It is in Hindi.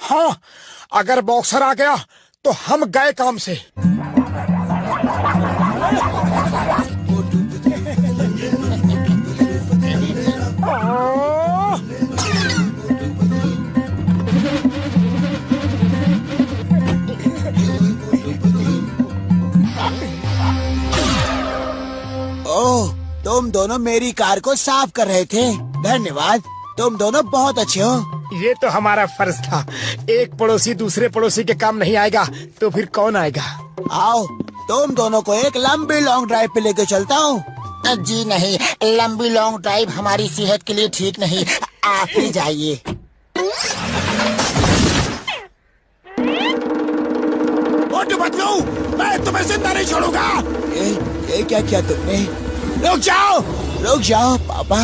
हाँ, अगर बॉक्सर आ गया तो हम गए काम से। ओह, तुम दोनों मेरी कार को साफ कर रहे थे। धन्यवाद, तुम दोनों बहुत अच्छे हो। ये तो हमारा फर्ज था। एक पड़ोसी दूसरे पड़ोसी के काम नहीं आएगा तो फिर कौन आएगा? आओ, तुम दोनों को एक लंबी लॉन्ग ड्राइव पे लेके चलता हूँ। जी नहीं, लंबी लॉन्ग ड्राइव हमारी सेहत के लिए ठीक नहीं। आप ही जाइए। मोटू पतलू, मैं तुम्हें जिंदा नहीं छोड़ूंगा। ये क्या किया तुमने? रुक जाओ। रुक जाओ पापा।